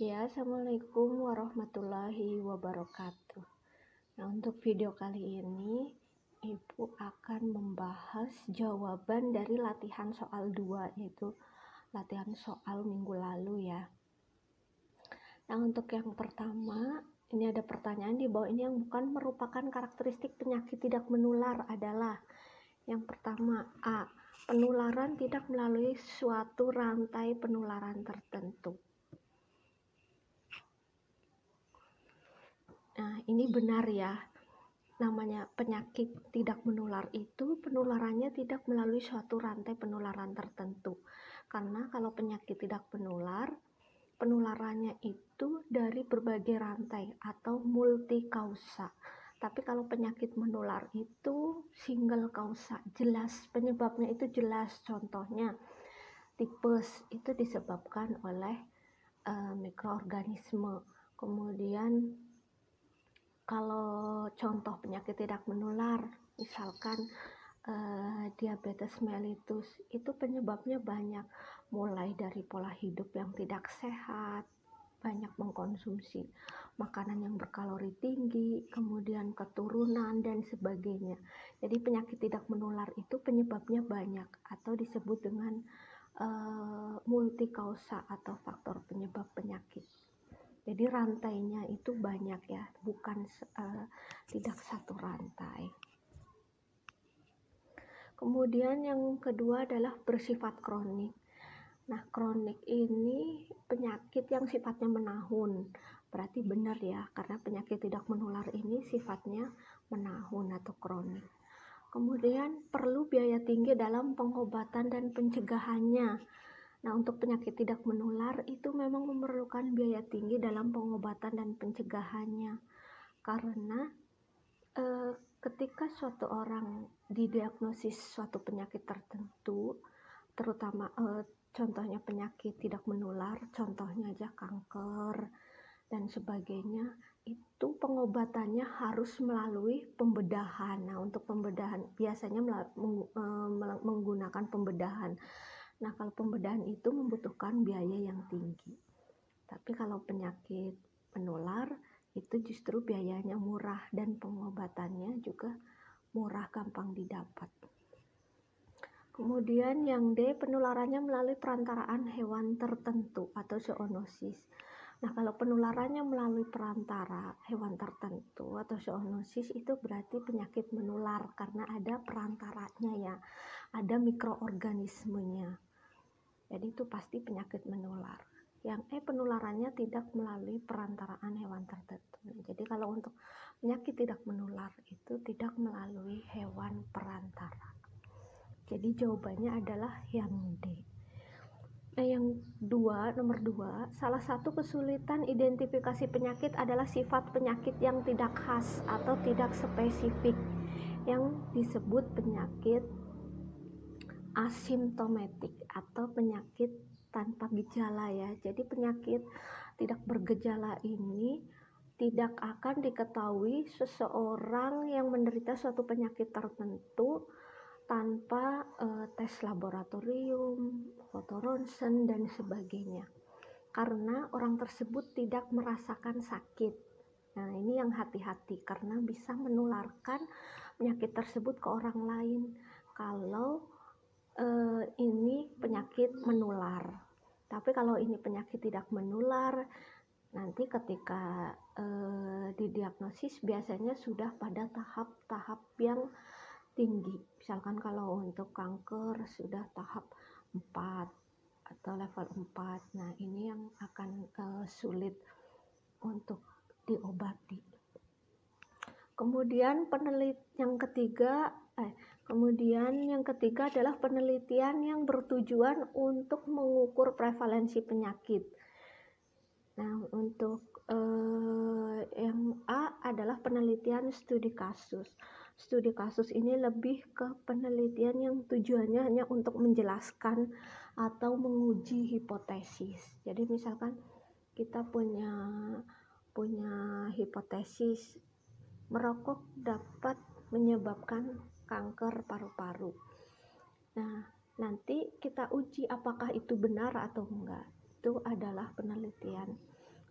Ya, Assalamualaikum warahmatullahi wabarakatuh. Nah, untuk video kali ini, Ibu akan membahas jawaban dari latihan soal 2, yaitu latihan soal minggu lalu ya. Nah, untuk yang pertama, ini ada pertanyaan di bawah ini yang bukan merupakan karakteristik penyakit tidak menular adalah yang pertama, A. Penularan tidak melalui suatu rantai penularan tertentu. Nah, ini benar ya. Namanya penyakit tidak menular itu penularannya tidak melalui suatu rantai penularan tertentu. Karena kalau penyakit tidak menular, penularannya itu dari berbagai rantai atau multi kausa. Tapi kalau penyakit menular itu single kausa, jelas penyebabnya itu jelas. Contohnya tipes itu disebabkan oleh mikroorganisme. Kemudian kalau contoh penyakit tidak menular, misalkan diabetes mellitus, itu penyebabnya banyak, mulai dari pola hidup yang tidak sehat, banyak mengkonsumsi makanan yang berkalori tinggi, kemudian keturunan dan sebagainya. Jadi penyakit tidak menular itu penyebabnya banyak atau disebut dengan multikausa atau faktor penyebab penyakit. Jadi rantainya itu banyak ya, bukan tidak satu rantai. Kemudian yang kedua adalah bersifat kronik. Nah, kronik ini penyakit yang sifatnya menahun. Berarti benar ya, karena penyakit tidak menular ini sifatnya menahun atau kronik. Kemudian perlu biaya tinggi dalam pengobatan dan pencegahannya. Nah, untuk penyakit tidak menular itu memang memerlukan biaya tinggi dalam pengobatan dan pencegahannya. Karena ketika suatu orang didiagnosis suatu penyakit tertentu, terutama contohnya penyakit tidak menular, contohnya aja kanker dan sebagainya, itu pengobatannya harus melalui pembedahan. Nah, untuk pembedahan biasanya menggunakan pembedahan. Nah, kalau pembedahan itu membutuhkan biaya yang tinggi. Tapi kalau penyakit menular itu justru biayanya murah dan pengobatannya juga murah, gampang didapat. Kemudian yang D, penularannya melalui perantaraan hewan tertentu atau zoonosis. Nah, kalau penularannya melalui perantara hewan tertentu atau zoonosis itu berarti penyakit menular karena ada perantaranya ya, ada mikroorganismenya. Jadi itu pasti penyakit menular. Yang E, penularannya tidak melalui perantaraan hewan tertentu. Jadi kalau untuk penyakit tidak menular itu tidak melalui hewan perantara. Jadi jawabannya adalah yang D. Nah, yang nomor 2, salah satu kesulitan identifikasi penyakit adalah sifat penyakit yang tidak khas atau tidak spesifik, yang disebut penyakit asimptomatik atau penyakit tanpa gejala ya. Jadi penyakit tidak bergejala ini tidak akan diketahui seseorang yang menderita suatu penyakit tertentu tanpa tes laboratorium, foto ronsen dan sebagainya. Karena orang tersebut tidak merasakan sakit. Nah, ini yang hati-hati karena bisa menularkan penyakit tersebut ke orang lain kalau ini penyakit menular. Tapi kalau ini penyakit tidak menular, nanti ketika didiagnosis biasanya sudah pada tahap-tahap yang tinggi. Misalkan kalau untuk kanker sudah tahap 4 atau level 4. Nah, ini yang akan sulit untuk diobati. Kemudian yang ketiga adalah penelitian yang bertujuan untuk mengukur prevalensi penyakit. Nah, untuk yang A adalah penelitian studi kasus. Studi kasus ini lebih ke penelitian yang tujuannya hanya untuk menjelaskan atau menguji hipotesis. Jadi misalkan kita punya hipotesis merokok dapat menyebabkan kanker paru-paru. Nah, nanti kita uji apakah itu benar atau enggak. Itu adalah penelitian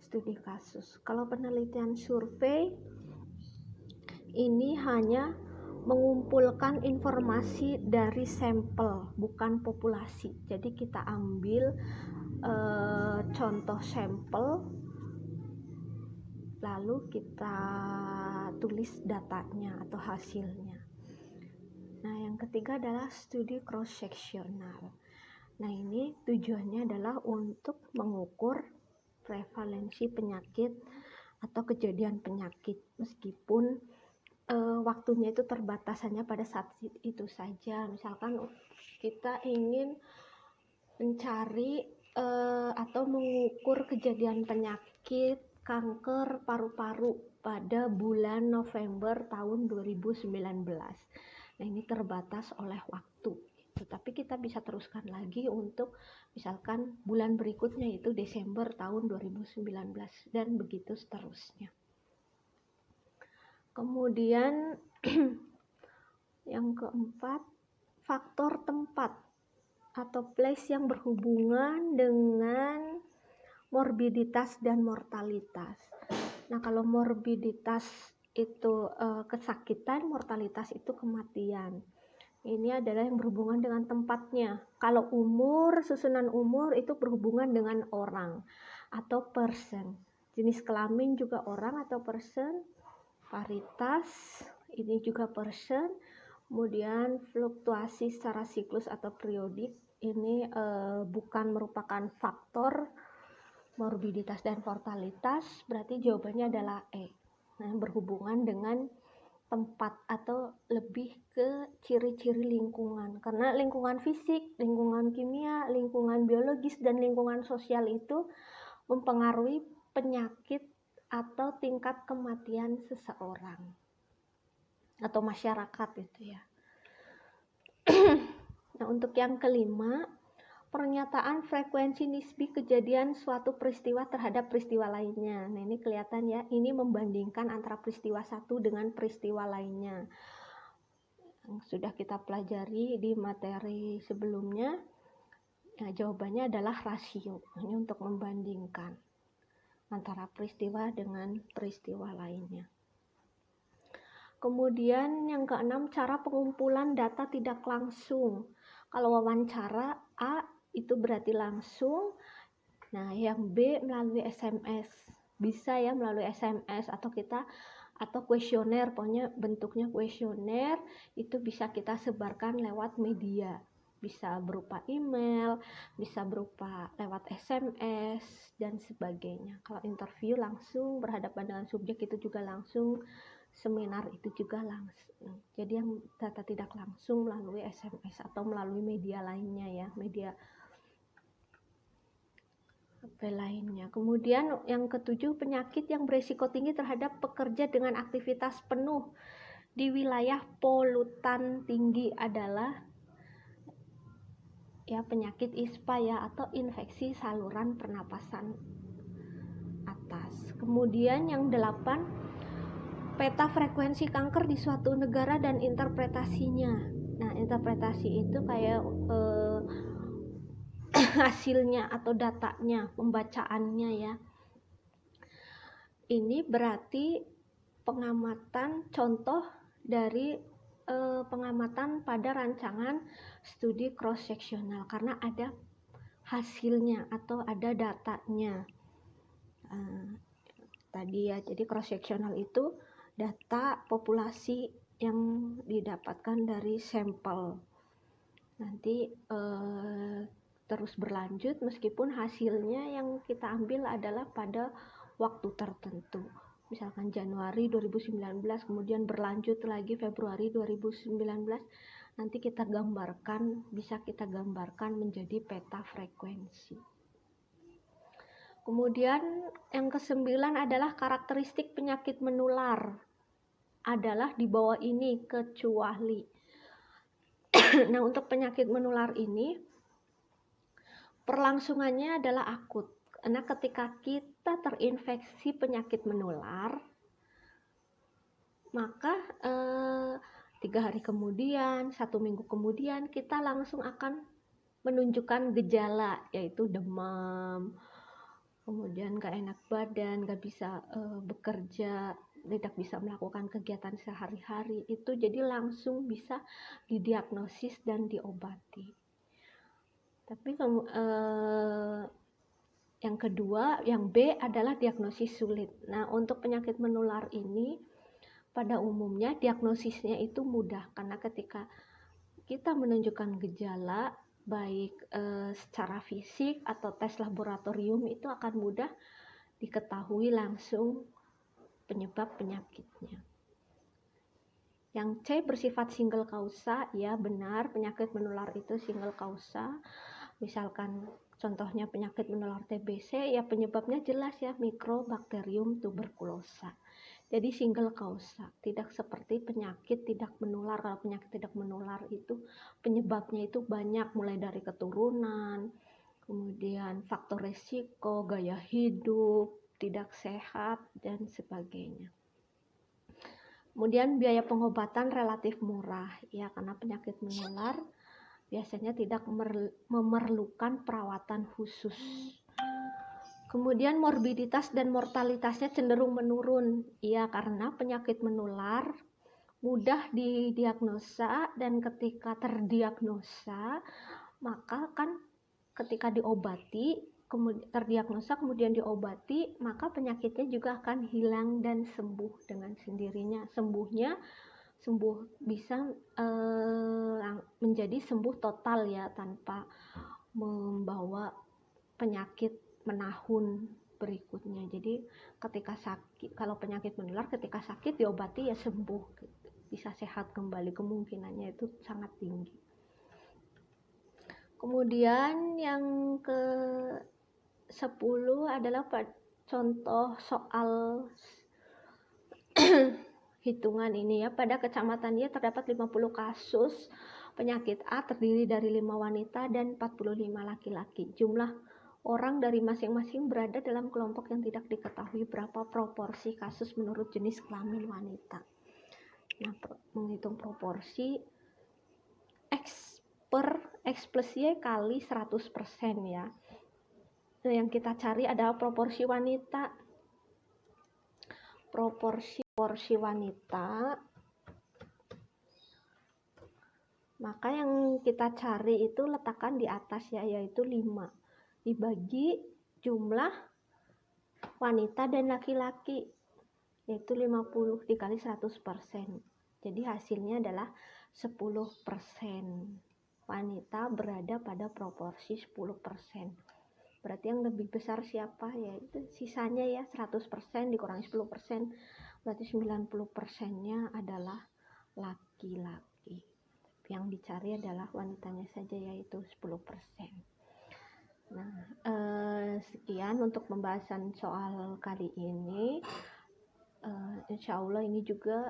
studi kasus. Kalau penelitian survei ini hanya mengumpulkan informasi dari sampel, bukan populasi. Jadi kita ambil contoh sampel, lalu kita tulis datanya atau hasilnya. Nah, yang ketiga adalah studi cross-sectional. Nah, ini tujuannya adalah untuk mengukur prevalensi penyakit atau kejadian penyakit, meskipun waktunya itu terbatasannya pada saat itu saja. Misalkan kita ingin mencari atau mengukur kejadian penyakit kanker paru-paru pada bulan November tahun 2019. Nah, ini terbatas oleh waktu. Tetapi kita bisa teruskan lagi untuk misalkan bulan berikutnya, yaitu Desember tahun 2019, dan begitu seterusnya. Kemudian yang keempat, faktor tempat atau place yang berhubungan dengan morbiditas dan mortalitas. Nah, kalau morbiditas itu kesakitan, mortalitas itu kematian. Ini adalah yang berhubungan dengan tempatnya. Kalau umur, susunan umur itu berhubungan dengan orang atau person. Jenis kelamin juga orang atau person. Paritas ini juga person. Kemudian fluktuasi secara siklus atau periodik ini bukan merupakan faktor morbiditas dan mortalitas, berarti jawabannya adalah E. Nah, berhubungan dengan tempat atau lebih ke ciri-ciri lingkungan, karena lingkungan fisik, lingkungan kimia, lingkungan biologis, dan lingkungan sosial itu mempengaruhi penyakit atau tingkat kematian seseorang atau masyarakat itu ya. Nah, untuk yang kelima, pernyataan frekuensi nisbi kejadian suatu peristiwa terhadap peristiwa lainnya. Nah, ini kelihatan ya, ini membandingkan antara peristiwa satu dengan peristiwa lainnya. Yang sudah kita pelajari di materi sebelumnya. Nah, jawabannya adalah rasio. Ini untuk membandingkan antara peristiwa dengan peristiwa lainnya. Kemudian yang keenam, cara pengumpulan data tidak langsung. Kalau wawancara A itu berarti langsung. Nah, yang B melalui SMS. Bisa ya melalui SMS atau kuesioner, pokoknya bentuknya kuesioner, itu bisa kita sebarkan lewat media. Bisa berupa email, bisa berupa lewat SMS, dan sebagainya. Kalau interview langsung berhadapan dengan subjek itu juga langsung, seminar itu juga langsung. Jadi yang data tidak langsung melalui SMS atau melalui media lainnya ya, media HP lainnya. Kemudian yang ketujuh, penyakit yang berisiko tinggi terhadap pekerja dengan aktivitas penuh di wilayah polutan tinggi adalah ya penyakit ISPA ya, atau infeksi saluran pernapasan atas. Kemudian yang 8, peta frekuensi kanker di suatu negara dan interpretasinya. Nah, interpretasi itu kayak hasilnya atau datanya, pembacaannya ya. Ini berarti pengamatan, contoh dari pengamatan pada rancangan studi cross-sectional, karena ada hasilnya atau ada datanya. Tadi ya, jadi cross-sectional itu data populasi yang didapatkan dari sampel. Nanti terus berlanjut meskipun hasilnya yang kita ambil adalah pada waktu tertentu. Misalkan Januari 2019, kemudian berlanjut lagi Februari 2019, nanti bisa kita gambarkan menjadi peta frekuensi. Kemudian yang ke-9 adalah karakteristik penyakit menular adalah di bawah ini kecuali. Nah, untuk penyakit menular ini perlangsungannya adalah akut. Karena ketika kita terinfeksi penyakit menular, maka 3 hari kemudian, 1 minggu kemudian kita langsung akan menunjukkan gejala, yaitu demam, kemudian gak enak badan, gak bisa bekerja, tidak bisa melakukan kegiatan sehari-hari, itu jadi langsung bisa didiagnosis dan diobati. Tapi yang kedua, yang B adalah diagnosis sulit. Nah, untuk penyakit menular ini pada umumnya diagnosisnya itu mudah, karena ketika kita menunjukkan gejala baik secara fisik atau tes laboratorium, itu akan mudah diketahui langsung penyebab penyakitnya. Yang C bersifat single kausa, ya benar, penyakit menular itu single kausa. Misalkan contohnya penyakit menular TBC, ya penyebabnya jelas ya, Mycobacterium tuberculosa. Jadi single kausa, tidak seperti penyakit tidak menular. Kalau penyakit tidak menular itu penyebabnya itu banyak, mulai dari keturunan, kemudian faktor resiko, gaya hidup, tidak sehat, dan sebagainya. Kemudian biaya pengobatan relatif murah, ya karena penyakit menular biasanya tidak memerlukan perawatan khusus. Kemudian morbiditas dan mortalitasnya cenderung menurun, ya karena penyakit menular mudah didiagnosa, dan ketika terdiagnosa maka kan ketika diobati, terdiagnosa kemudian diobati, maka penyakitnya juga akan hilang dan sembuh dengan sendirinya. Sembuh bisa menjadi sembuh total ya, tanpa membawa penyakit menahun berikutnya. Jadi ketika sakit, kalau penyakit menular ketika sakit diobati ya sembuh, bisa sehat kembali, kemungkinannya itu sangat tinggi. Kemudian yang ke 10 adalah contoh soal hitungan ini ya. Pada kecamatan dia terdapat 50 kasus penyakit A terdiri dari 5 wanita dan 45 laki-laki. Jumlah orang dari masing-masing berada dalam kelompok yang tidak diketahui berapa proporsi kasus menurut jenis kelamin wanita. Nah, menghitung proporsi X plus Y kali 100% ya. Nah, yang kita cari adalah proporsi wanita. Proporsi wanita. Maka yang kita cari itu letakkan di atas ya, yaitu 5. Dibagi jumlah wanita dan laki-laki, yaitu 50 dikali 100%. Jadi hasilnya adalah 10%. Wanita berada pada proporsi 10%. Berarti yang lebih besar siapa? Yaitu sisanya ya, 100% dikurangi 10%, berarti 90%-nya adalah laki-laki. Yang dicari adalah wanitanya saja, yaitu 10%. Nah, sekian untuk pembahasan soal kali ini. Insya Allah ini juga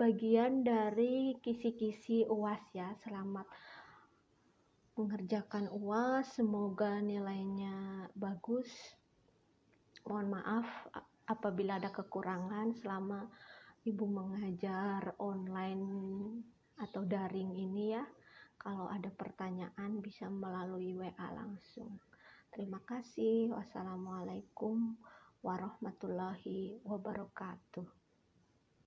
bagian dari kisi-kisi UAS ya. Selamat mengerjakan UAS, semoga nilainya bagus. Mohon maaf apabila ada kekurangan selama Ibu mengajar online atau daring ini ya. Kalau ada pertanyaan bisa melalui WA langsung. Terima kasih. Wassalamualaikum warahmatullahi wabarakatuh.